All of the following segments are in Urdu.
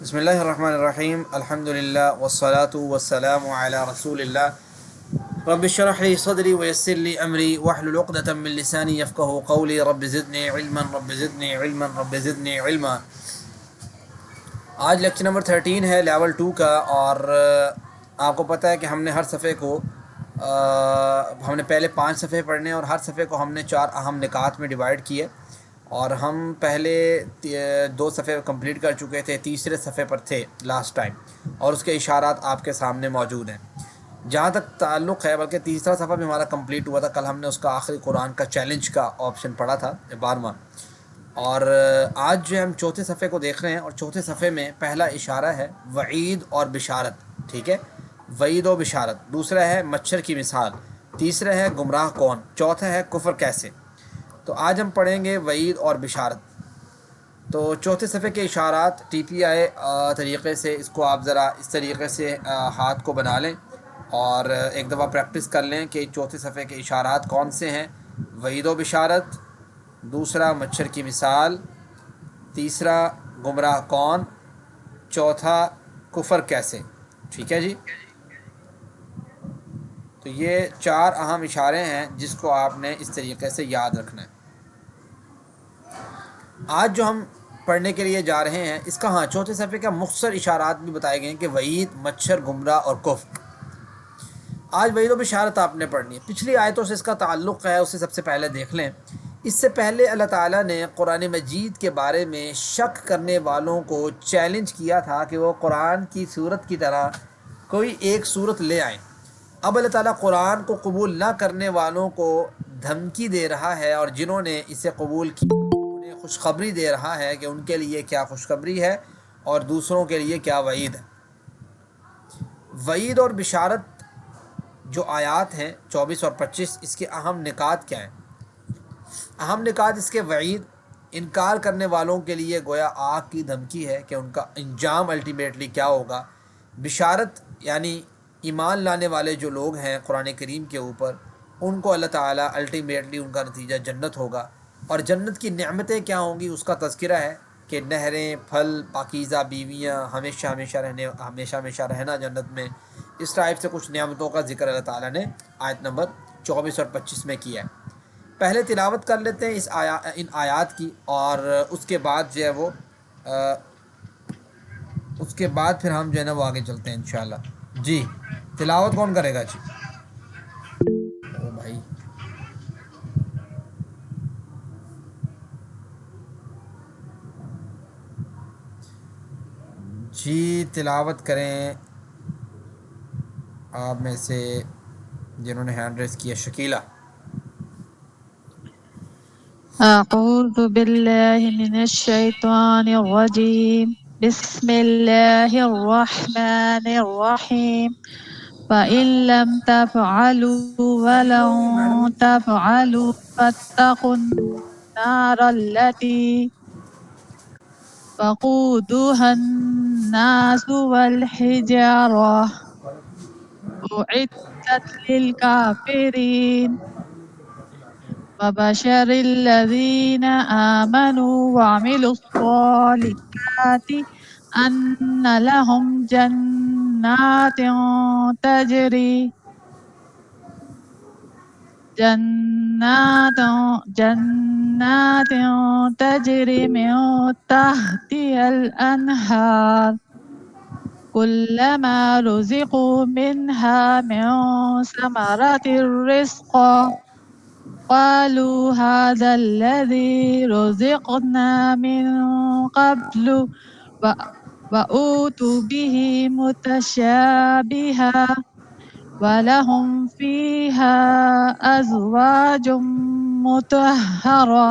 بسم اللہ الرحمن الرحیم الحمدللہ والصلاة والسلام علی رسول اللہ رب اشرح لی صدری ویسر لی امری واحلل عقدۃ من لسانی یفقهوا قولی رب زدنی علما رب زدنی علما رب زدنی علما۔ آج لیکچر نمبر 13 ہے لیول 2 کا، اور آپ کو پتہ ہے کہ ہم نے ہر صفحے کو ہم نے پہلے 5 صفحے پڑھنے اور ہر صفحے کو ہم نے 4 اہم نکات میں ڈیوائیڈ کیے، اور ہم پہلے 2 صفحے کمپلیٹ کر چکے تھے، تیسرے صفحے پر تھے لاسٹ ٹائم، اور اس کے اشارات آپ کے سامنے موجود ہیں۔ جہاں تک تعلق ہے، بلکہ تیسرا صفحہ بھی ہمارا کمپلیٹ ہوا تھا، کل ہم نے اس کا آخری قرآن کا چیلنج کا آپشن پڑھا تھا 12واں، اور آج جو ہم چوتھے صفحے کو دیکھ رہے ہیں، اور چوتھے صفحے میں پہلا اشارہ ہے وعید اور بشارت، ٹھیک ہے، وعید و بشارت۔ دوسرا ہے مچھر کی مثال، تیسرا ہے گمراہ کون، چوتھا ہے کفر کیسے۔ تو آج ہم پڑھیں گے وعید اور بشارت۔ تو چوتھے صفحے کے اشارات ٹی پی آئی طریقے سے اس کو آپ ذرا اس طریقے سے ہاتھ کو بنا لیں اور ایک دفعہ پریکٹس کر لیں کہ چوتھے صفحے کے اشارات کون سے ہیں۔ وعید و بشارت، دوسرا مچھر کی مثال، تیسرا گمراہ کون، چوتھا کفر کیسے، ٹھیک ہے جی۔ تو یہ 4 اہم اشارے ہیں جس کو آپ نے اس طریقے سے یاد رکھنا ہے۔ آج جو ہم پڑھنے کے لیے جا رہے ہیں، اس کا چوتھے صفحے کا مختصر اشارات بھی بتائے گئے ہیں کہ وعید، مچھر، گمراہ اور کفر۔ آج وعید و بشارت آپ نے پڑھنی ہے، پچھلی آیتوں سے اس کا تعلق ہے، اسے سب سے پہلے دیکھ لیں۔ اس سے پہلے اللہ تعالیٰ نے قرآن مجید کے بارے میں شک کرنے والوں کو چیلنج کیا تھا کہ وہ قرآن کی صورت کی طرح کوئی ایک صورت لے آئیں۔ اب اللہ تعالیٰ قرآن کو قبول نہ کرنے والوں کو دھمکی دے رہا ہے، اور جنہوں نے اسے قبول کیا انہیں خوشخبری دے رہا ہے کہ ان کے لیے کیا خوشخبری ہے اور دوسروں کے لیے کیا وعید ہے۔ وعید اور بشارت جو آیات ہیں 24 اور 25، اس کے اہم نکات کیا ہیں؟ اہم نکات اس کے وعید، انکار کرنے والوں کے لیے گویا آگ کی دھمکی ہے کہ ان کا انجام الٹیمیٹلی کیا ہوگا۔ بشارت یعنی ایمان لانے والے جو لوگ ہیں قرآن کریم کے اوپر، ان کو اللہ تعالیٰ الٹیمیٹلی ان کا نتیجہ جنت ہوگا، اور جنت کی نعمتیں کیا ہوں گی اس کا تذکرہ ہے کہ نہریں، پھل، پاکیزہ بیویاں، ہمیشہ رہنا جنت میں۔ اس ٹائپ سے کچھ نعمتوں کا ذکر اللہ تعالیٰ نے آیت نمبر 24 اور 25 میں کیا ہے۔ پہلے تلاوت کر لیتے ہیں ان آیات کی، اور اس کے بعد جو ہے وہ اس کے بعد پھر ہم جو ہے نا وہ آگے چلتے ہیں انشاءاللہ۔ جی تلاوت کون کرے گا جی؟ او بھائی جی تلاوت کریں آپ میں سے جنہوں نے ہینڈ ریز کیا۔ شکیلہ۔ أعوذ بالله من الشيطان الرجيم بسم الله الرحمن الرحيم فإن لم تفعلوا ولن تفعلوا فاتقوا النار التي وقودها الناس والحجارة أعدت للكافرين وبشر الذين آمنوا وعملوا الصالحات أن لهم جنات تجري من تحتها الأنهار كلما رزقوا منها من ثمرة رزقا قالوا هذا الذي رزقنا من قبل وأوتوا به متشابها ولهم فيها أزواج مطهرة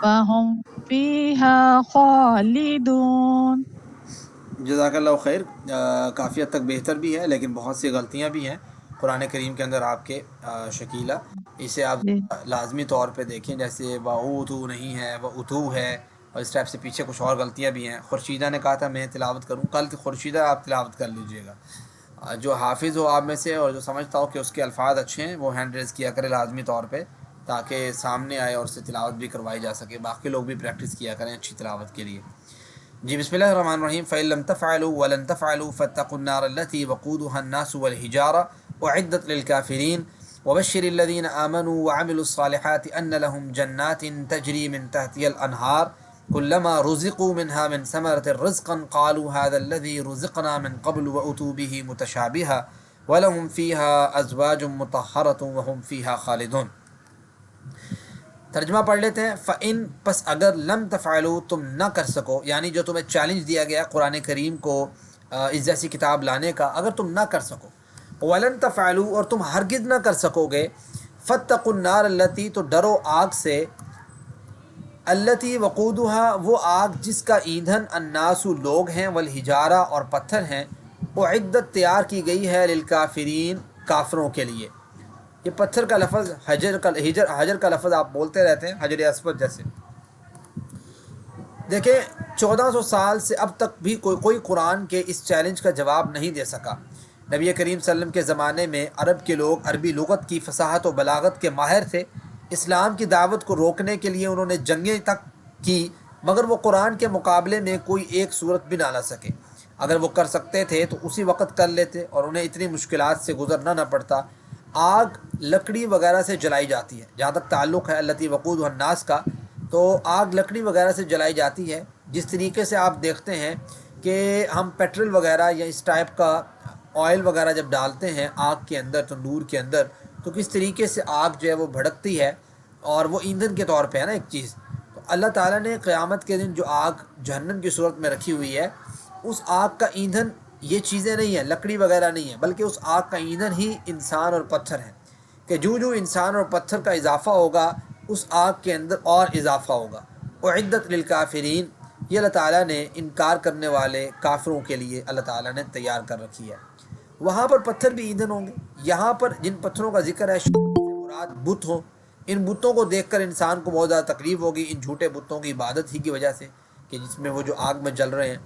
وهم فيها خالدون۔ جزاک اللہ خیر۔ کافی حد تک بہتر بھی ہے، لیکن بہت سی غلطیاں بھی ہیں قرآن کریم کے اندر آپ کے شکیلہ۔ اسے آپ لازمی طور پہ دیکھیں، جیسے وَأُوتُوا نہیں ہے، وَأُتُوا ہے، اور اس ٹائپ سے پیچھے کچھ اور غلطیاں بھی ہیں۔ خورشیدہ نے کہا تھا میں تلاوت کروں، کل خورشیدہ آپ تلاوت کر لیجئے گا۔ جو حافظ ہو آپ میں سے اور جو سمجھتا ہو کہ اس کے الفاظ اچھے ہیں، وہ ہینڈ ریز کیا کرے لازمی طور پہ، تاکہ سامنے آئے اور اس سے تلاوت بھی کروائی جا سکے۔ باقی لوگ بھی پریکٹس کیا کریں اچھی تلاوت کے لیے۔ جی بسم اللہ الرحمن الرحیم فَإِن لَمْ تَفْعَلُوا وَلَن تَفْعَلُوا فَاتَّقُوا النَّارَ الَّتِي وَقُودُهَا النَّاسُ وَالْحِجَارَةُ أُعِدَّتْ لِلْكَافِرِينَ وَبَشِّرِ الَّذِينَ آمَنُوا وَعَمِلُوا الصَّالِحَاتِ أَنَّ لَهُمْ جَنَّاتٍ تَجْرِي مِن تَحْتِهَا الْأَنْهَارُ كُلَّمَا رُزِقُوا مِنْهَا مِن ثَمَرَةٍ رِزْقًا قَالُوا هَذَا الَّذِي رُزِقْنَا مِن قَبْلُ وَأُتُوا بِهِ مُتَشَابِهًا وَلَهُمْ فِيهَا أَزْوَاجٌ مُطَهَّرَةٌ وَهُمْ فِيهَا خَالِدُونَ۔ ترجمہ پڑھ لیتے ہیں۔ فَإِن پس اگر لم تفعلوا تم نہ کر سکو، یعنی جو تمہیں چیلنج دیا گیا قرآن کریم کو اس جیسی کتاب لانے کا، اگر تم نہ کر سکو، وَلَن تفعلوا اور تم ہرگز نہ کر سکو گے، فَاتَّقُوا النَّارَ الَّتِي تو ڈرو آگ سے، الَّتِي وَقُودُهَا وہ آگ جس کا ایندھن الناس لوگ ہیں، والحجارہ اور پتھر ہیں، اعدت تیار کی گئی ہے للکافرین کافروں کے لیے۔ یہ پتھر کا لفظ حجر کا لفظ آپ بولتے رہتے ہیں، حجر اسود جیسے۔ دیکھیں 1400 سال سے اب تک بھی کوئی قرآن کے اس چیلنج کا جواب نہیں دے سکا۔ نبی کریم صلی اللہ علیہ وسلم کے زمانے میں عرب کے لوگ عربی لغت کی فصاحت و بلاغت کے ماہر تھے، اسلام کی دعوت کو روکنے کے لیے انہوں نے جنگیں تک کی، مگر وہ قرآن کے مقابلے میں کوئی ایک صورت بھی نہ لا سکے۔ اگر وہ کر سکتے تھے تو اسی وقت کر لیتے اور انہیں اتنی مشکلات سے گزرنا نہ پڑتا۔ آگ لکڑی وغیرہ سے جلائی جاتی ہے، جہاں تک تعلق ہے التی وقود الناس کا، تو آگ لکڑی وغیرہ سے جلائی جاتی ہے۔ جس طریقے سے آپ دیکھتے ہیں کہ ہم پیٹرول وغیرہ یا اس ٹائپ کا آئل وغیرہ جب ڈالتے ہیں آگ کے اندر، تندور کے اندر، تو کس طریقے سے آگ جو ہے وہ بھڑکتی ہے، اور وہ ایندھن کے طور پہ ہے نا ایک چیز۔ تو اللہ تعالیٰ نے قیامت کے دن جو آگ جہنم کی صورت میں رکھی ہوئی ہے، اس آگ کا ایندھن یہ چیزیں نہیں ہیں، لکڑی وغیرہ نہیں ہیں، بلکہ اس آگ کا ایندھن ہی انسان اور پتھر ہے، کہ جو انسان اور پتھر کا اضافہ ہوگا اس آگ کے اندر اور اضافہ ہوگا۔ اعدت للکافرین، یہ اللہ تعالیٰ نے انکار کرنے والے کافروں کے لیے اللہ تعالیٰ نے تیار کر رکھی ہے۔ وہاں پر پتھر بھی ایندھن ہوں گے۔ یہاں پر جن پتھروں کا ذکر ہے مراد بت ہوں، ان بتوں کو دیکھ کر انسان کو بہت زیادہ تکلیف ہوگی، ان جھوٹے بتوں کی عبادت ہی کی وجہ سے، کہ جس میں وہ جو آگ میں جل رہے ہیں۔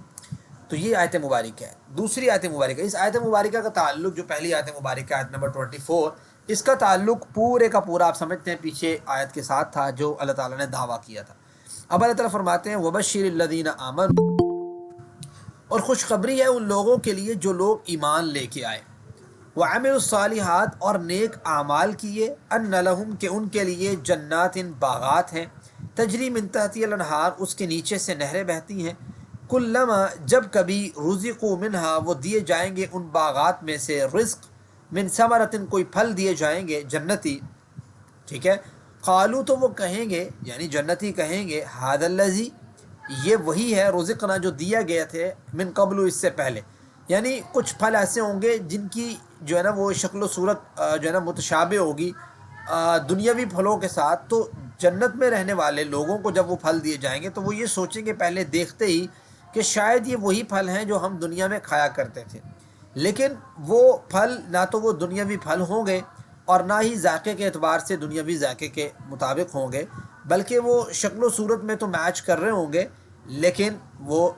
تو یہ آیت مبارکہ ہے۔ دوسری آیت مبارکہ، اس آیت مبارکہ کا تعلق، جو پہلی آیت مبارکہ آیت نمبر 24، اس کا تعلق پورے کا پورا آپ سمجھتے ہیں پیچھے آیت کے ساتھ تھا جو اللہ تعالیٰ نے دعویٰ کیا تھا۔ اب اللہ تعالیٰ فرماتے ہیں وَبَشِّرِ الَّذِينَ آمَنُوا، اور خوشخبری ہے ان لوگوں کے لیے جو لوگ ایمان لے کے آئے، وَعَمِلُوا الصَّالِحَاتِ اور نیک اعمال کیے، أَنَّ لَهُمْ کہ ان کے لیے جنات باغات ہیں، تجری من تحتها الانہار اس کے نیچے سے نہریں بہتی ہیں، کلما جب کبھی رزقوا منہا وہ دیے جائیں گے ان باغات میں سے، رزق من ثمرۃ کوئی پھل دیے جائیں گے جنتی، ٹھیک ہے، قالو تو وہ کہیں گے، یعنی جنتی کہیں گے، ھذا الذی یہ وہی ہے، رزقنا جو دیا گیا تھے، من قبل اس سے پہلے، یعنی کچھ پھل ایسے ہوں گے جن کی جو ہے نا وہ شکل و صورت جو ہے نا متشابہ ہوگی دنیاوی پھلوں کے ساتھ۔ تو جنت میں رہنے والے لوگوں کو جب وہ پھل دیے جائیں گے تو وہ یہ سوچیں گے پہلے دیکھتے ہی کہ شاید یہ وہی پھل ہیں جو ہم دنیا میں کھایا کرتے تھے، لیکن وہ پھل نہ تو وہ دنیاوی پھل ہوں گے اور نہ ہی ذائقے کے اعتبار سے دنیاوی ذائقے کے مطابق ہوں گے، بلکہ وہ شکل و صورت میں تو میچ کر رہے ہوں گے، لیکن وہ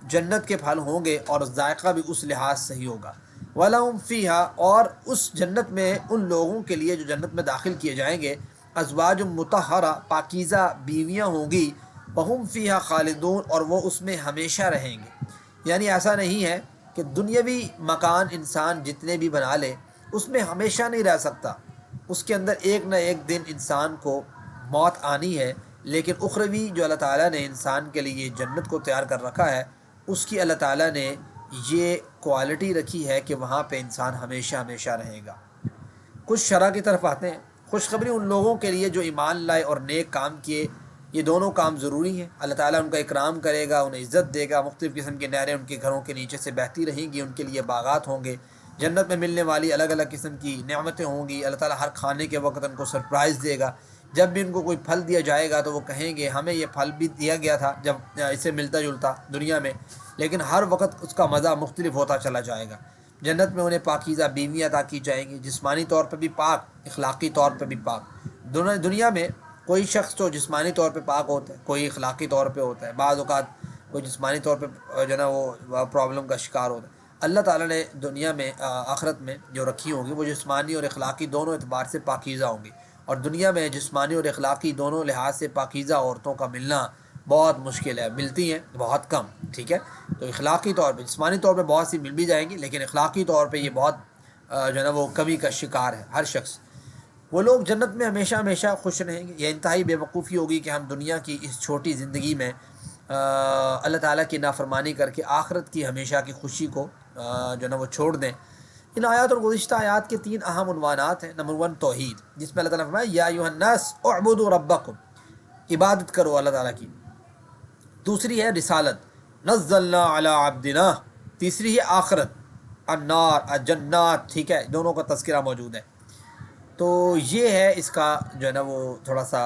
جنت کے پھل ہوں گے اور ذائقہ بھی اس لحاظ سے ہی ہوگا۔ وَلَهُمْ فِيهَا اور اس جنت میں ان لوگوں کے لیے جو جنت میں داخل کیے جائیں گے، ازواج مطہرہ پاکیزہ بیویاں ہوں گی، وَهُمْ فِيهَا خالدون اور وہ اس میں ہمیشہ رہیں گے۔ یعنی ایسا نہیں ہے کہ دنیاوی مکان انسان جتنے بھی بنا لے اس میں ہمیشہ نہیں رہ سکتا، اس کے اندر ایک نہ ایک دن انسان کو موت آنی ہے، لیکن اخروی جو اللہ تعالیٰ نے انسان کے لیے جنت کو تیار کر رکھا ہے، اس کی اللہ تعالیٰ نے یہ کوالٹی رکھی ہے کہ وہاں پہ انسان ہمیشہ ہمیشہ رہے گا۔ کچھ شرح کی طرف آتے ہیں۔ خوشخبری ان لوگوں کے لیے جو ایمان لائے اور نیک کام کیے، یہ دونوں کام ضروری ہیں، اللہ تعالیٰ ان کا اکرام کرے گا، انہیں عزت دے گا، مختلف قسم کی نہریں ان کے گھروں کے نیچے سے بہتی رہیں گی، ان کے لیے باغات ہوں گے، جنت میں ملنے والی الگ الگ قسم کی نعمتیں ہوں گی، اللہ تعالیٰ ہر کھانے کے وقت ان کو سرپرائز دے گا۔ جب بھی ان کو کوئی پھل دیا جائے گا تو وہ کہیں گے ہمیں یہ پھل بھی دیا گیا تھا جب اسے ملتا جلتا دنیا میں، لیکن ہر وقت اس کا مزہ مختلف ہوتا چلا جائے گا۔ جنت میں انہیں پاکیزہ بیویاں عطا کی جائیں گی، جسمانی طور پہ بھی پاک، اخلاقی طور پہ بھی پاک۔ دنیا میں کوئی شخص تو جسمانی طور پہ پاک ہوتا ہے، کوئی اخلاقی طور پہ ہوتا ہے، بعض اوقات کوئی جسمانی طور پہ جو ہے نا وہ پرابلم کا شکار ہوتا ہے۔ اللہ تعالیٰ نے دنیا میں آخرت میں جو رکھی ہوں گی وہ جسمانی اور اخلاقی دونوں اعتبار سے پاکیزہ ہوں گی، اور دنیا میں جسمانی اور اخلاقی دونوں لحاظ سے پاکیزہ عورتوں کا ملنا بہت مشکل ہے، ملتی ہیں بہت کم، ٹھیک ہے. تو اخلاقی طور پہ، جسمانی طور پہ بہت سی مل بھی جائیں گی، لیکن اخلاقی طور پہ یہ بہت جو ہے نا وہ کمی کا شکار ہے ہر شخص. وہ لوگ جنت میں ہمیشہ ہمیشہ خوش رہیں گے. یہ انتہائی بے وقوفی ہوگی کہ ہم دنیا کی اس چھوٹی زندگی میں اللہ تعالیٰ کی نافرمانی کر کے آخرت کی ہمیشہ کی خوشی کو جو ہے نا وہ چھوڑ دیں. ان آیات اور گزشتہ آیات کے 3 اہم عنوانات ہیں. نمبر 1 توحید، جس میں اللہ تعالیٰ نے فرمایا یا ایھا الناس اعبدوا ربکم، عبادت کرو اللہ تعالیٰ کی. دوسری ہے رسالت، نزلنا علی عبدنا. تیسری ہے آخرت، النار الجنات، ٹھیک ہے، دونوں کا تذکرہ موجود ہے. تو یہ ہے اس کا جو ہے نا وہ تھوڑا سا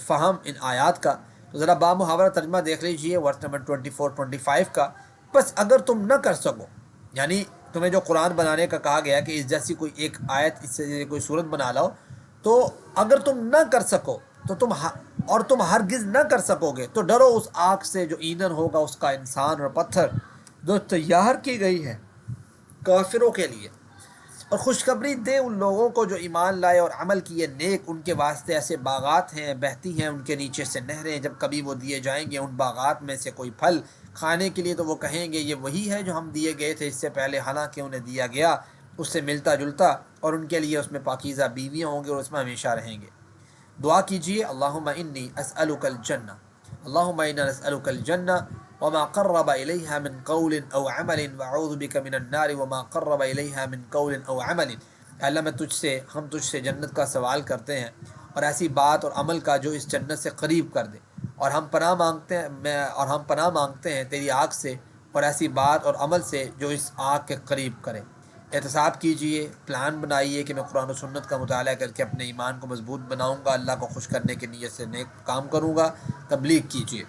فہم ان آیات کا. تو ذرا بامحاورہ ترجمہ دیکھ لیجئے ورس نمبر 24-25 کا. بس اگر تم نہ کر سکو، یعنی تمہیں جو قرآن بنانے کا کہا گیا کہ اس جیسی کوئی ایک آیت، اس سے کوئی صورت بنا لاؤ، تو اگر تم نہ کر سکو تو تم ہرگز نہ کر سکو گے تو ڈرو اس آگ سے جو ایندھن ہوگا اس کا انسان اور پتھر، جو تیار کی گئی ہے کافروں کے لیے. اور خوشخبری دے ان لوگوں کو جو ایمان لائے اور عمل کیے نیک، ان کے واسطے ایسے باغات ہیں بہتی ہیں ان کے نیچے سے نہریں، جب کبھی وہ دیے جائیں گے ان باغات میں سے کوئی پھل کھانے کے لیے تو وہ کہیں گے یہ وہی ہے جو ہم دیے گئے تھے اس سے پہلے، حالانکہ انہیں دیا گیا اس سے ملتا جلتا، اور ان کے لیے اس میں پاکیزہ بیویاں ہوں گے اور اس میں ہمیشہ رہیں گے. دعا کیجیے اللہم انی اسألک الجنہ، اللہم انا نسألک الجنہ وما قرب الیہا من قول او عمل واعوذ بک من النار وما قرب الیہا من قول او عمل. اللہ ہم تجھ سے جنت کا سوال کرتے ہیں اور ایسی بات اور عمل کا جو اس جنت سے قریب کر دے، اور ہم پناہ مانگتے ہیں تیری آگ سے اور ایسی بات اور عمل سے جو اس آگ کے قریب کرے. احتساب کیجئے، پلان بنائیے کہ میں قرآن و سنت کا مطالعہ کر کے اپنے ایمان کو مضبوط بناؤں گا، اللہ کو خوش کرنے کی نیت سے نیک کام کروں گا. تبلیغ کیجئے.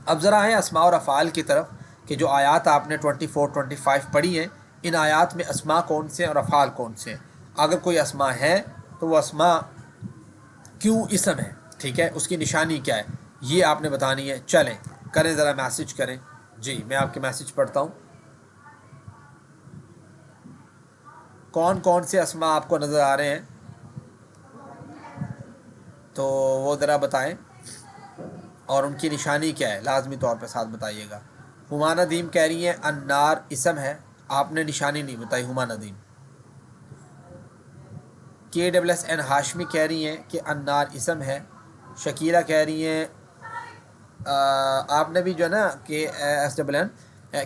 اب ذرا آئیں اسماء اور افعال کی طرف کہ جو آیات آپ نے 24-25 پڑھی ہیں، ان آیات میں اسماء کون سے ہیں اور افعال کون سے ہیں. اگر کوئی اسماء ہے تو وہ اسماء کیوں اسم ہے، ٹھیک ہے، اس کی نشانی کیا ہے، یہ آپ نے بتانی ہے. چلیں کریں، ذرا میسج کریں. جی میں آپ کے میسج پڑھتا ہوں. کون کون سے اسماء آپ کو نظر آ رہے ہیں تو وہ ذرا بتائیں، اور ان کی نشانی کیا ہے لازمی طور پہ ساتھ بتائیے گا. ہما ندیم کہہ رہی ہیں النار اسم ہے، آپ نے نشانی نہیں بتائی ہما ندیم. KSN ہاشمی کہہ رہی ہیں کہ النار اسم ہے. شکیلہ کہہ رہی ہیں آپ نے بھی جو ہے نا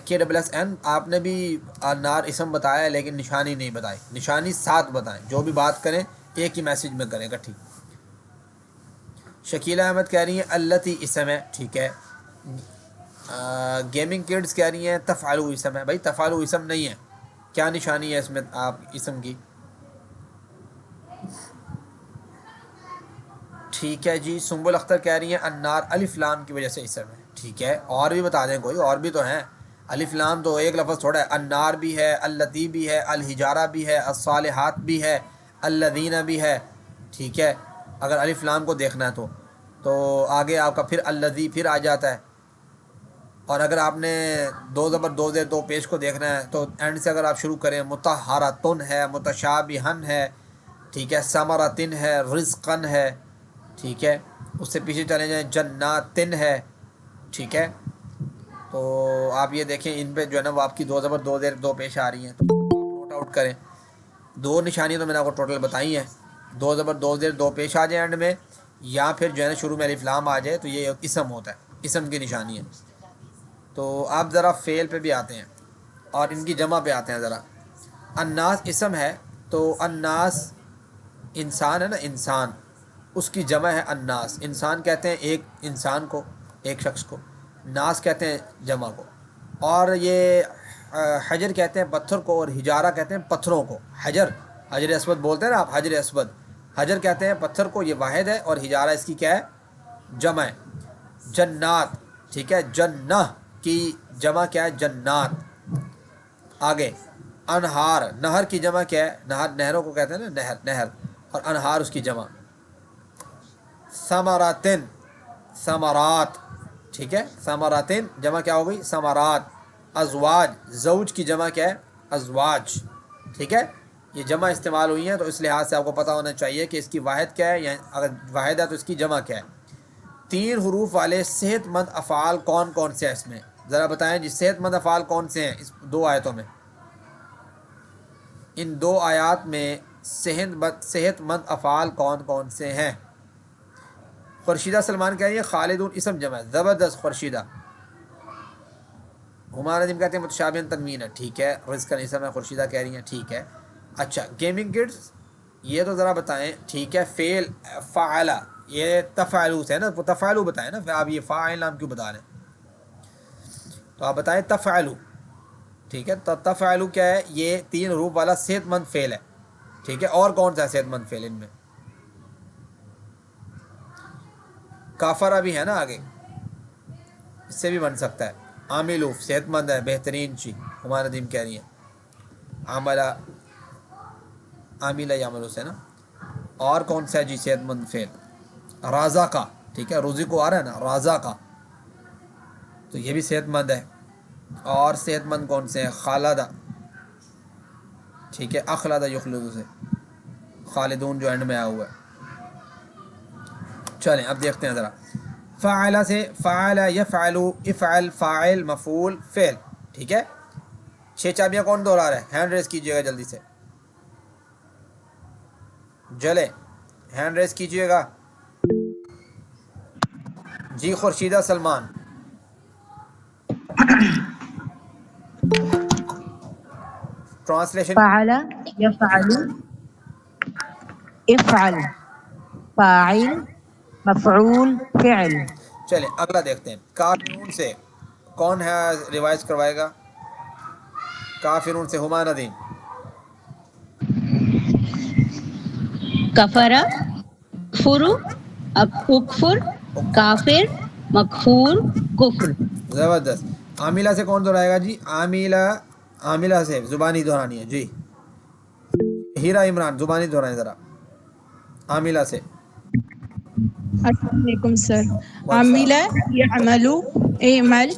KSN آپ نے بھی النار اسم بتایا ہے لیکن نشانی نہیں بتائی. نشانی ساتھ بتائیں، جو بھی بات کریں ایک ہی میسج میں کریں اکٹھی. شکیلہ احمد کہہ رہی ہیں اللتی اسم ہے، ٹھیک ہے. گیمنگ کڈز کہہ رہی ہیں تفعلو اسم ہے. بھائی تفعلو اسم نہیں ہے، کیا نشانی ہے اس میں آپ اسم کی؟ ٹھیک ہے جی. سنبل اختر کہہ رہی ہیں النار الف لام کی وجہ سے اسم ہے، ٹھیک ہے. اور بھی بتا دیں، کوئی اور بھی تو ہیں. الف لام تو ایک لفظ تھوڑا ہے. النار بھی ہے، اللتی بھی ہے، الحجارہ بھی ہے، الصالحات بھی ہے، الذین بھی ہے، ٹھیک ہے. اگر الف لام کو دیکھنا ہے تو آگے آپ کا پھر الذی پھر آ جاتا ہے. اور اگر آپ نے 2 زبر 2 زیر 2 پیش کو دیکھنا ہے تو اینڈ سے اگر آپ شروع کریں، مطہرۃن ہے، متشابہن ہے، ٹھیک ہے، ثمرۃن ہے، رزقن ہے، ٹھیک ہے. اس سے پیچھے چلے جائیں جناتن ہے، ٹھیک ہے. تو آپ یہ دیکھیں ان پہ جو ہے نا وہ آپ کی 2 زبر 2 زیر 2 پیش آ رہی ہیں، تو نوٹ آؤٹ کریں. 2 نشانیاں تو میں نے آپ کو ٹوٹل بتائی ہیں. 2 زبر 2 زیر 2 پیش آ جائیں اینڈ میں، یا پھر جو ہے نا شروع میں الف لام آ جائے تو یہ اسم ہوتا ہے، اسم کی نشانی ہے. تو آپ ذرا فعل پہ بھی آتے ہیں اور ان کی جمع پہ آتے ہیں ذرا. الناس اسم ہے تو الناس انسان ہے نا، انسان، اس کی جمع ہے الناس. انسان کہتے ہیں ایک انسان کو، ایک شخص کو. ناس کہتے ہیں جمع کو. اور یہ حجر کہتے ہیں پتھر کو، اور ہجارہ کہتے ہیں پتھروں کو. حجر اسود بولتے ہیں نا آپ، حجر اسود. حجر کہتے ہیں پتھر کو، یہ واحد ہے، اور ہجارہ اس کی کیا ہے، جمع ہے. جنات، ٹھیک ہے. جنہ کی جمع کیا ہے، جنات. آگے انہار، نہر کی جمع کیا ہے، نہر، نہروں کو کہتے ہیں نا نہر، اور انہار اس کی جمع. ثمراتن، ثمرات، ٹھیک ہے. ثمراتن جمع کیا ہو گئی، ثمرات. ازواج، زوج کی جمع کیا ہے، ازواج، ٹھیک ہے. یہ جمع استعمال ہوئی ہیں تو اس لحاظ سے آپ کو پتہ ہونا چاہیے کہ اس کی واحد کیا ہے، یا اگر واحد ہے تو اس کی جمع کیا ہے. 3 حروف والے صحت مند افعال کون کون سے ہیں اس میں؟ ذرا بتائیں جی، صحت مند افعال کون سے ہیں اس 2 آیتوں میں؟ ان 2 آیات میں صحت مند افعال کون کون سے ہیں؟ خورشیدہ سلمان کہہ رہی ہے خالدون اسم جمع ہے، زبردست خورشیدہ۔ ہمارا ندیم کہتے ہیں متشابہ تنوین ہے، ٹھیک ہے۔ رزق کا اسم ہے، خورشیدہ کہہ رہی ہیں ٹھیک ہے۔ اچھا گیمنگ کڈس، یہ تو ذرا بتائیں، ٹھیک ہے، فعل فعلا، یہ تفعلو سے ہے نا، تفعلو بتائیں نا، پھر آپ یہ فاعل نام کیوں بتا رہے ہیں؟ تو آپ بتائیں تفعلو، ٹھیک ہے۔ تو تفعلو کیا ہے؟ یہ 3 حروف والا صحت مند فعل ہے، ٹھیک ہے۔ اور کون سا ہے صحت مند فعل ان میں؟ کافرہ بھی ہے نا آگے، اس سے بھی بن سکتا ہے۔ عاملو صحت مند ہے، بہترین چیز، ہمارا ندیم کہہ رہی ہے عاملہ، عاملہ یعملو سے نا۔ اور کون سا ہے جی صحت مند فعل؟ رازا کا، ٹھیک ہے، روزی کو آ رہا ہے نا، رازا کا، تو یہ بھی صحت مند ہے۔ اور صحت مند کون سے ہیں؟ خالدہ، ٹھیک ہے، اخلدہ یخلدو سے، خالدون جو اینڈ میں آیا ہوا ہے۔ چلیں اب دیکھتے ہیں ذرا، فعل سے فعل یفعل، افعل فاعل مفعول فعل، ٹھیک ہے۔ 6 چابیاں کون دوہرا رہا ہے؟ ہینڈ ریز کیجیے گا جلدی سے، جلے ہینڈ ریز کیجیے گا جی۔ خورشیدہ سلمان، ٹرانسلیشن فعل يفعل افعل فاعل مفعول فعل۔ چلیں اگلا دیکھتے ہیں، کافرون سے کون ہے ریوائز کروائے گا؟ کافرون سے ہما ندیم۔ کفرا فرو اکفر کافر مکفور کفر۔ زبردست۔ عاملہ سے کون دہرائے گا جی؟ عاملہ، عاملہ سے زبانی دہرانی ہے جی۔ ہیرا عمران زبانی دہرائیں ذرا عاملہ سے۔ السلام علیکم سر۔ عاملہ یعمل اعمل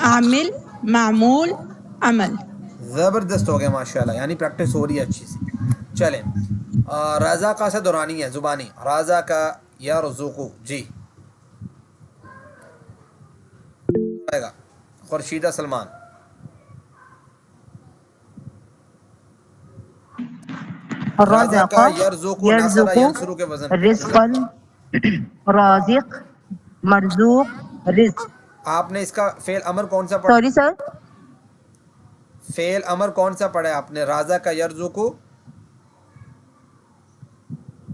عامل معمول عمل۔ زبردست ہو گیا ماشاءاللہ، یعنی پریکٹس ہو رہی ہے اچھی سی۔ چلیں رضا کا سے دہرانی ہے زبانی، رضا کا یرزقو جی، آئے گا خورشیدہ سلمان۔ رضا رزق کا یرزقو، ناصرہ يرزق ینصرو کے وزن پہ۔ رزقا رازق مرزوق رزق۔ آپ نے اس کا فعل امر کون سا پڑھا؟ سوری سر، فعل امر کون سا پڑھا ہے آپ نے؟ رازا کا یرزقو،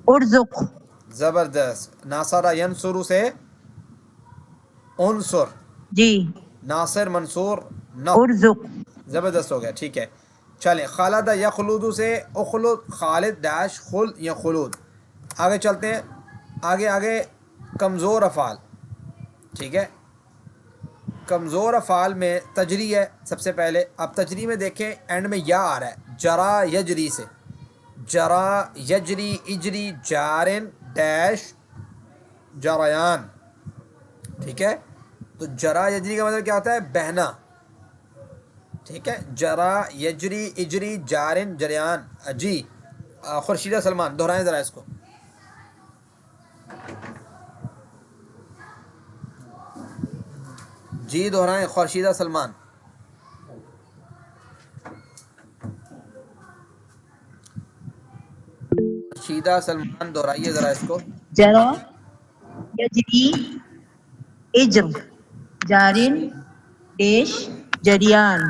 ارزق زبردست۔ ناصرہ ینصرو سے انصر، جی، ناصر منصور نہ، ارزق زبردست ہو گیا ٹھیک ہے۔ چلیں خالدہ یخلود سے اخلد، خالد ڈیش خلد یا خلود۔ آگے چلتے ہیں، آگے آگے کمزور افعال، ٹھیک ہے۔ کمزور افعال میں تجری ہے سب سے پہلے۔ اب تجری میں دیکھیں اینڈ میں یا آ رہا ہے، جرا یجری سے، جرا یجری اجری جارن ڈیش جریان، ٹھیک ہے۔ تو جرا یجری کا مطلب کیا ہوتا ہے؟ بہنا، ٹھیک ہے۔ جرا یجری اجری جارن جریان جی۔ خورشیدہ سلمان دہرائیں ذرا اس کو۔ جی دہرائیں خورشیدہ سلمان۔ خورشیدہ سلمان دہرائیے ذرا اس کو۔ جرا یجری اجر جارن ڈیش جریان۔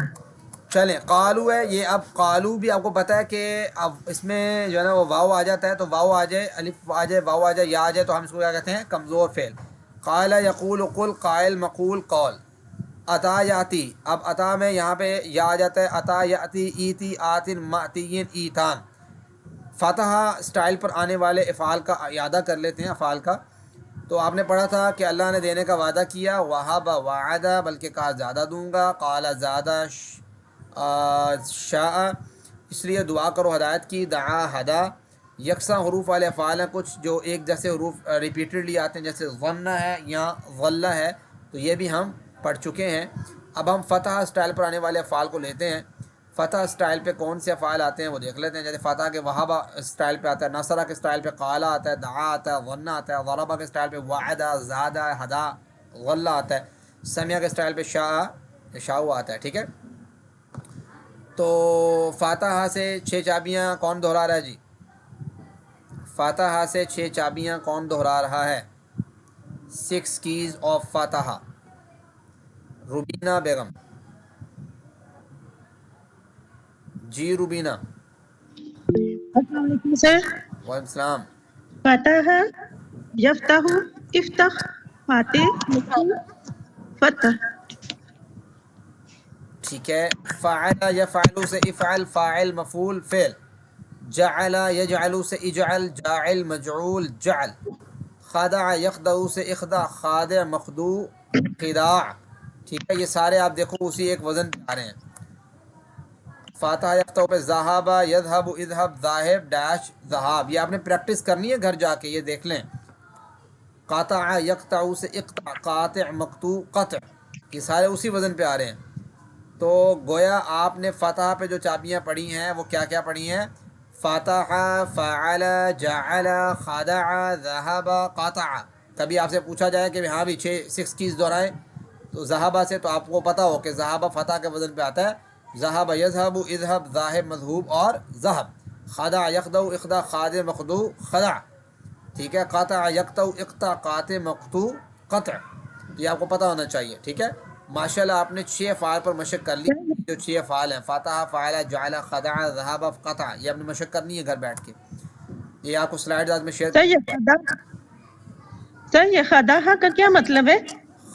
چلیں قالو ہے یہ، اب قالو بھی آپ کو پتہ ہے کہ اب اس میں جو ہے نا وہ واو آ جاتا ہے، تو واو آ جائے، الف آ جائے، واو آ جائے، یا آ جائے، تو ہم اس کو کیا کہتے ہیں؟ کمزور فعل۔ قال یقول قل، قائل مقول قول۔ عطا یاتی، اب عطا میں یہاں پہ یا آ جاتا ہے، عطا یاتی ایتی آتن ماتین ایتان۔ فاتحہ سٹائل پر آنے والے افعال کا اعادہ کر لیتے ہیں، افعال کا۔ تو آپ نے پڑھا تھا کہ اللہ نے دینے کا وعدہ کیا، وہب وعدہ، بلکہ کہا زیادہ دوں گا، قال زیادہ شاء، اس لیے دعا کرو ہدایت کی، دعا ہدا۔ یکساں حروف والے افعال ہیں کچھ جو ایک جیسے حروف ریپیٹڈلی آتے ہیں، جیسے ظن ہے یا ظلہ ہے، تو یہ بھی ہم پڑھ چکے ہیں۔ اب ہم فتح سٹائل پر آنے والے افعال کو لیتے ہیں۔ فتح اسٹائل پہ کون سے افعال آتے ہیں وہ دیکھ لیتے ہیں. جیسے فتح کے وہابہ اسٹائل پہ آتا ہے، نصرہ کے اسٹائل پہ قالا آتا ہے، دعا آتا ہے، ظن آتا ہے، ضربہ کے اسٹائل پہ وعدہ، زادہ، ہدا، غلہ آتا ہے، سمیہ کے اسٹائل پہ شاء آتا ہے. ٹھیک ہے، تو فاتحہ سے 6 چابیاں کون دہرا رہا ہے جی؟ فاتحہ سے 6 چابیاں کون دہرا رہا ہے؟ 6 keys آف فاتحہ. روبینہ بیگم. جی روبینہ. السلام علیکم سر. وعلیکم السلام. فتح، یفتح، افتح، فاتح، فتح. ٹھیک ہے، فعل یفعل سے افعل، فاعل مفعول فعل. جعل یجعل سے اجعل، جاعل مجعول جعل. خدع یخدع سے اخدع، خادع مخدوع خداع. ٹھیک ہے، یہ سارے آپ دیکھو اسی ایک وزن پہ آ رہے ہیں. فاتحہ یفتح پہ ذہب یذهب اذهب ذاہب ڈیش ذہاب. یہ آپ نے پریکٹس کرنی ہے گھر جا کے، یہ دیکھ لیں. قاطع یقطع سے اقطع، قاطع مقطوع قطع. یہ سارے اسی وزن پہ آ رہے ہیں. تو گویا آپ نے فتح پہ جو چابیاں پڑھی ہیں وہ کیا کیا پڑھی ہیں؟ فتح، فعل، جعل، خدع، ذهب، قاطع. کبھی آپ سے پوچھا جائے کہ ہاں بھی 6 keys دہرائے تو ذہبہ سے، تو آپ کو پتہ ہو کہ ذہبہ فتح کے وزن پہ آتا ہے. ذہب یذهب اذهب ذاہب مذہوب اور ذہب. خدع یخدع اخدع، خادع مخدوع خدع. ٹھیک ہے، قاطع یقطع اقطع، قاطع مقطوع قطع. یہ آپ کو پتہ ہونا چاہیے. ٹھیک ہے، ماشاءاللہ آپ نے 6 افعال پر مشق کر لی. جو 6 افعال ہیں فتح، فعل، جعل، خدع، ذهب، قطع، یہ آپ نے مشق کرنی ہے گھر بیٹھ کے. یہ آپ کو سلائیڈ آج میں شیئر. سر یہ خداح کا کیا مطلب ہے؟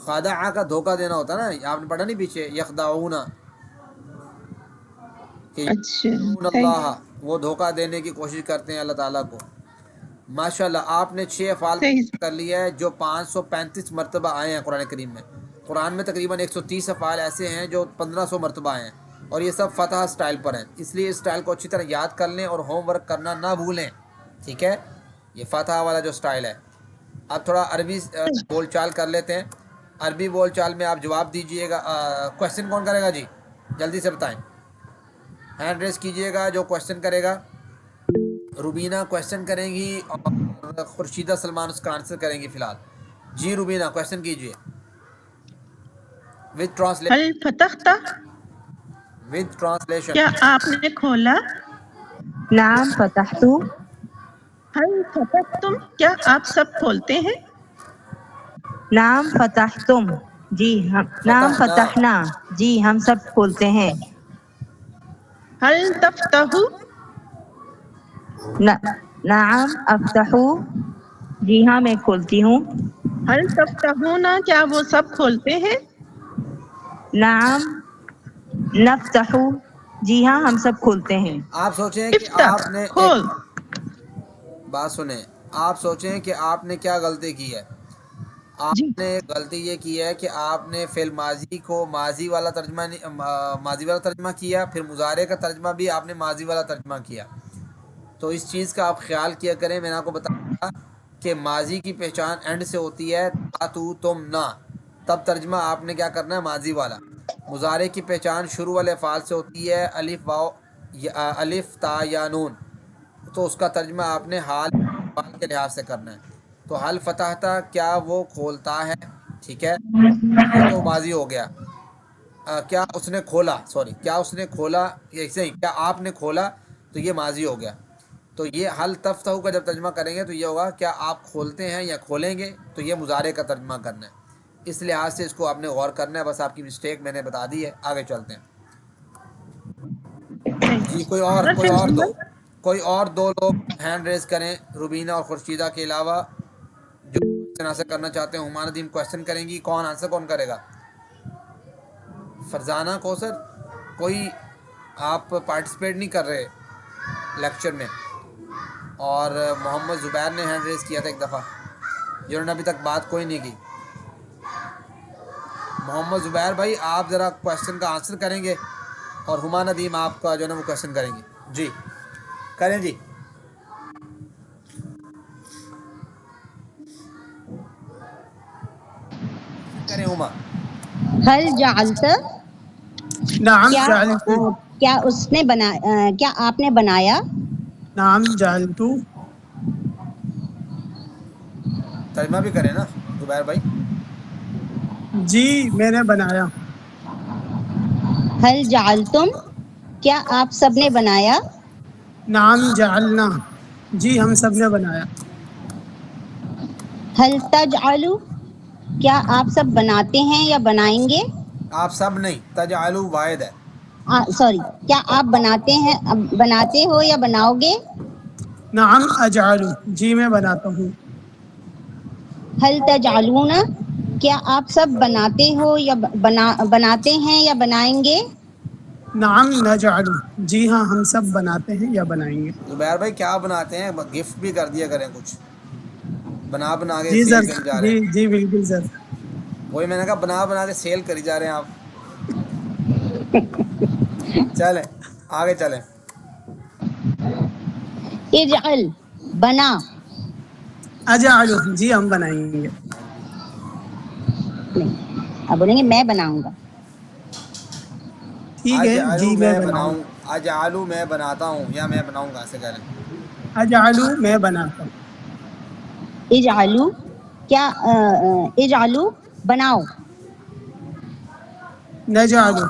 خدع کا دھوکہ دینا ہوتا ہے نا، آپ نے پڑھا نہیں پیچھے یخدعون کہ اچھا یخدعون اللہ، وہ دھوکہ دینے کی کوشش کرتے ہیں اللہ تعالیٰ کو. ماشاءاللہ آپ نے 6 افعال صحیح. کر لیا ہے جو 535 مرتبہ آئے ہیں قرآن کریم میں. قرآن میں تقریباً 130 افعال ایسے ہیں جو 1500 مرتبہ آئے ہیں، اور یہ سب فتح اسٹائل پر ہیں. اس لیے اس اسٹائل کو اچھی طرح یاد کر لیں اور ہوم ورک کرنا نہ بھولیں. ٹھیک ہے، یہ فتح والا جو اسٹائل ہے. اب تھوڑا عربی بول چال کر لیتے ہیں. عربی بول چال میں آپ جواب دیجئے گا. کویشچن کون کرے گا جی؟ جلدی سے بتائیں، ہینڈ ریز کیجئے گا جو کویشچن کرے گا. روبینہ کویشچن کریں گی اور خورشیدہ سلمان اس کا آنسر کریں گی فی الحال. جی روبینہ کویشچن کیجئے وتھ ٹرانسلیشن. حل فتحت، وتھ ٹرانسلیشن. کیا آپ نے کھولا؟ نعم فتحت. حل فتحتم، کیا آپ سب کھولتے ہیں؟ نعم فتحتم. جی ہم. نعم فتحنا. جی ہم سب کھولتے ہیں. حل تفتحو، نعم افتحو. جی ہاں میں کھولتی ہوں. حل تفتحون، کیا وہ سب کھولتے ہیں؟ نعم نفتحو. جی ہاں ہم سب کھولتے ہیں. آپ سوچیں کہ افتح، آپ نے ایک کھول. بات سنیں، آپ سوچیں کہ آپ نے کیا غلطی کی ہے. جی آپ نے غلطی یہ کی ہے کہ آپ نے فعل ماضی کو ماضی والا ترجمہ کیا، پھر مضارع کا ترجمہ بھی آپ نے ماضی والا ترجمہ کیا. تو اس چیز کا آپ خیال کیا کریں. میں نے آپ کو بتایا کہ ماضی کی پہچان اینڈ سے ہوتی ہے، تا، تو، تم، نہ. تب ترجمہ آپ نے کیا کرنا ہے؟ ماضی والا. مضارع کی پہچان شروع والے افعال سے ہوتی ہے، الف، واو، الف، تا یا نون. تو اس کا ترجمہ آپ نے حال کے لحاظ سے کرنا ہے. تو حل فتحتا، کیا وہ کھولتا ہے. ٹھیک ہے، یہ تو ماضی ہو گیا. کیا اس نے کھولا، سوری، کیا اس نے کھولا، ایسے ہی کیا آپ نے کھولا، تو یہ ماضی ہو گیا. تو یہ حل تفتحو کا جب ترجمہ کریں گے تو یہ ہوگا کیا آپ کھولتے ہیں یا کھولیں گے. تو یہ مضارع کا ترجمہ کرنا ہے. اس لحاظ سے اس کو آپ نے غور کرنا ہے. بس آپ کی مسٹیک میں نے بتا دی ہے. آگے چلتے ہیں جی. کوئی اور دو لوگ ہینڈ ریز کریں، روبینہ اور خورشیدہ کے علاوہ، جو کوشچن آنسر کرنا چاہتے ہیں. ہمان ندیم کوشچن کریں گی. کون آنسر کون کرے گا؟ فرزانہ کوثر. کوئی آپ پارٹیسپیٹ نہیں کر رہے لیکچر میں. اور محمد زبیر نے ہینڈ ریز کیا تھا ایک دفعہ، جنہوں نے ابھی تک بات کوئی نہیں کی. محمد زبیر بھائی آپ ذرا کویشچن کا آنسر کریں گے، اور ہما ندیم آپ کا جو ہے نا وہ کویشچن کریں گی. جی کریں جی. کریں ہما. هل جعلت، نعم کیا جعلت. کیا آپ نے بنایا؟ نعم جعلت. ترجمہ بھی کریں نا زبیر بھائی. جی میں نے بنایا. حل جعلتم، کیا آپ سب نے بنایا؟ نعم جعلنا، جی ہم سب نے بنایا. حل تجعلوا، کیا آپ سب بناتے ہیں یا بنائیں گے؟ آپ سب نہیں، تجعلوا واحد ہے. سوری، کیا آپ بناتے ہو یا بناؤ گے؟ نعم اجعل، جی میں بناتا ہوں. حل تجعلون، کیا آپ سب بناتے ہو یا بناتے ہیں یا بنائیں گے؟ نعم نجعل، جی ہاں ہم سب بناتے ہیں یا بنائیں گے. زبیر بھائی کیا بناتے ہیں؟ گفٹ بھی کر دیا کریں کچھ، بنا کے جی سیل سر، کری جا رہے جی ہیں. جی بالکل سر. وہی میں نے کہا بنا کے سیل کری جا رہے ہیں آپ. چلیں آگے چلیں. اجعل، بنا. اجعل، جی ہم بنائیں گے. نہیں، اب بولیں گے میں بناؤں گا. ٹھیک ہے جی اجعلوا میں میں بناؤں. بناؤں، اجعلوا میں بناتا ہوں یا میں بناؤں گا، ایسے کہہ رہے ہیں. اجعل میں بناتا ہوں. اجعلوا، کیا اجعلوا بناؤ. نجعل،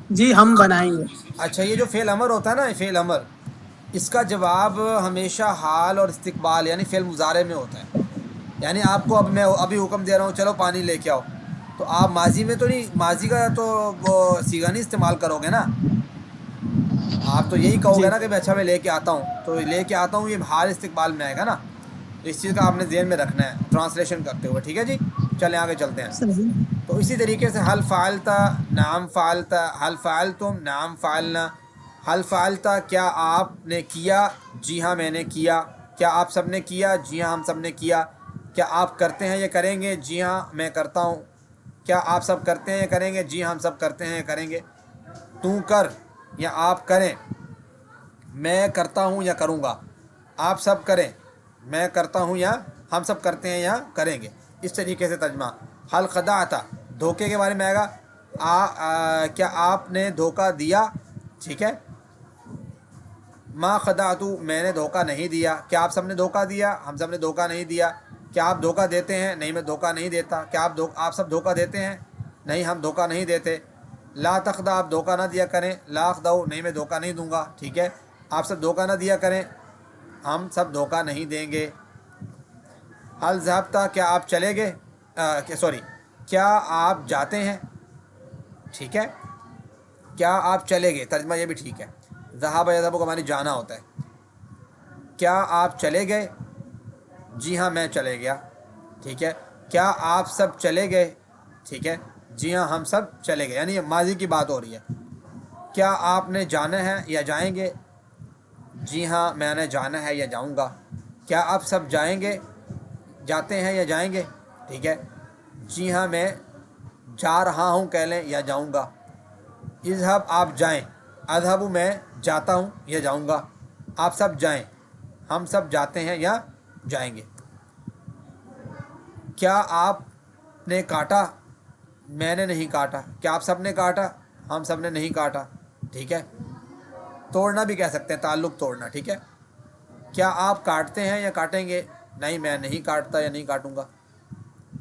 جی ہم بنائیں گے. اچھا یہ جو فعل امر ہوتا ہے نا، فعل امر، اس کا جواب ہمیشہ حال اور استقبال یعنی فعل مضارع میں ہوتا ہے. یعنی آپ کو میں ابھی حکم دے رہا ہوں چلو پانی لے کے آؤ، تو آپ ماضی میں تو نہیں، ماضی کا تو وہ صیغہ نہیں استعمال کرو گے نا. آپ تو یہی کہو جی گے نا کہ میں اچھا میں لے کے آتا ہوں، تو لے کے آتا ہوں یہ حال استقبال میں آئے گا نا. تو اس چیز کا آپ نے ذہن میں رکھنا ہے ٹرانسلیشن کرتے ہوئے. ٹھیک ہے جی، چلیں آگے چلتے ہیں. صحیح. تو اسی طریقے سے حل فعلتا، نعم فعلتا، حل فعلتم، نعم فعلنا. حل فعلتا، کیا آپ نے کیا؟ جی ہاں میں نے کیا. کیا آپ سب نے کیا؟ جی ہاں ہم سب نے کیا. کیا آپ کرتے ہیں یا کریں گے؟ جی ہاں میں کرتا ہوں. کیا آپ سب کرتے ہیں یا کریں گے؟ جی ہم سب کرتے ہیں یا کریں گے. تو کر یا آپ کریں، میں کرتا ہوں یا کروں گا. آپ سب کریں، میں کرتا ہوں یا ہم سب کرتے ہیں یا کریں گے. اس طریقے سے ترجمہ. حل خدعتا، دھوکے کے بارے میں آئے گا. کیا آپ نے دھوکہ دیا؟ ٹھیک ہے. ما خدعتو، میں نے دھوکہ نہیں دیا. کیا آپ سب نے دھوکہ دیا؟ ہم سب نے دھوکہ نہیں دیا. کیا آپ دھوکہ دیتے ہیں؟ نہیں میں دھوکہ نہیں دیتا. کیا آپ سب دھوکہ دیتے ہیں؟ نہیں ہم دھوکہ نہیں دیتے. لا تخدع، آپ دھوکہ نہ دیا کریں. لا اخدع، نہیں میں دھوکہ نہیں دوں گا. ٹھیک ہے، آپ سب دھوکہ نہ دیا کریں، ہم سب دھوکہ نہیں دیں گے. حل ذهبتا، کیا آپ چلے گئے؟ کیا آپ جاتے ہیں؟ ٹھیک ہے، کیا آپ چلے گئے، ترجمہ یہ بھی ٹھیک ہے. ذہب یذهب کا معنی جانا ہوتا ہے. کیا آپ چلے گئے؟ جی ہاں میں چلے گیا. ٹھیک ہے. کیا آپ سب چلے گئے؟ ٹھیک ہے، جی ہاں ہم سب چلے گئے، یعنی یہ ماضی کی بات ہو رہی ہے. کیا آپ نے جانا ہے یا جائیں گے؟ جی ہاں میں نے جانا ہے یا جاؤں گا. کیا آپ سب جائیں گے، جاتے ہیں یا جائیں گے؟ ٹھیک ہے، جی ہاں میں جا رہا ہوں کہہ لیں یا جاؤں گا. اذهب، آپ جائیں. اذهب، میں جاتا ہوں یا جاؤں گا. آپ سب جائیں، ہم سب جاتے ہیں یا جائیں گے. کیا آپ نے کاٹا؟ میں نے نہیں کاٹا. کیا آپ سب نے کاٹا؟ ہم سب نے نہیں کاٹا. ٹھیک ہے. توڑنا بھی کہہ سکتے ہیں، تعلق توڑنا. ٹھیک ہے. کیا آپ کاٹتے ہیں یا کاٹیں گے؟ نہیں میں نہیں کاٹتا یا نہیں کاٹوں گا.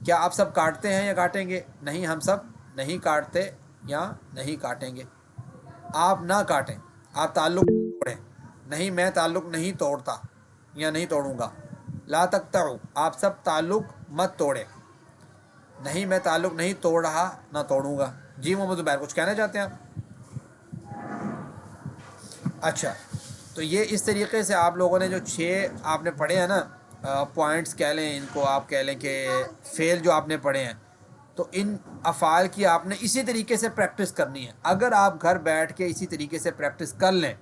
کیا آپ سب کاٹتے ہیں یا کاٹیں گے؟ نہیں ہم سب نہیں کاٹتے یا نہیں کاٹیں گے. آپ نہ کاٹیں، آپ تعلق توڑیں. نہیں میں تعلق نہیں توڑتا یا نہیں توڑوں گا. لا تقطعوا، آپ سب تعلق مت توڑیں. نہیں میں تعلق نہیں توڑ رہا نہ توڑوں گا. جی محمد زبیر کچھ کہنا چاہتے ہیں آپ؟ اچھا، تو یہ اس طریقے سے آپ لوگوں نے جو 6 آپ نے پڑھے ہیں نا پوائنٹس کہہ لیں ان کو، آپ کہہ لیں کہ فعل جو آپ نے پڑھے ہیں، تو ان افعال کی آپ نے اسی طریقے سے پریکٹس کرنی ہے. اگر آپ گھر بیٹھ کے اسی طریقے سے پریکٹس کر لیں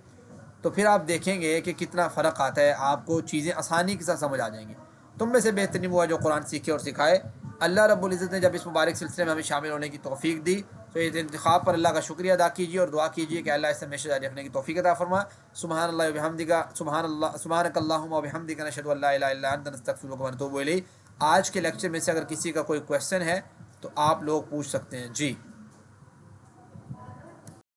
تو پھر آپ دیکھیں گے کہ کتنا فرق آتا ہے. آپ کو چیزیں آسانی کے ساتھ سمجھ آ جائیں گی. تم میں سے بہترین وہ ہے جو قرآن سیکھے اور سکھائے. اللہ رب العزت نے جب اس مبارک سلسلے میں ہمیں شامل ہونے کی توفیق دی تو اس انتخاب پر اللہ کا شکریہ ادا کیجیے اور دعا کیجیے کہ اللہ اس سے ہمیشہ جاری رکھنے کی توفیق عطا فرما. سبحان اللہ و بحمدک، سبحانک اللہم و بحمدک، نشہد ان لا الہ الا انت، نستغفرک و نتوب الیک. آج کے لیکچر میں سے اگر کسی کا کوئی کویسچن ہے تو آپ لوگ پوچھ سکتے ہیں. جی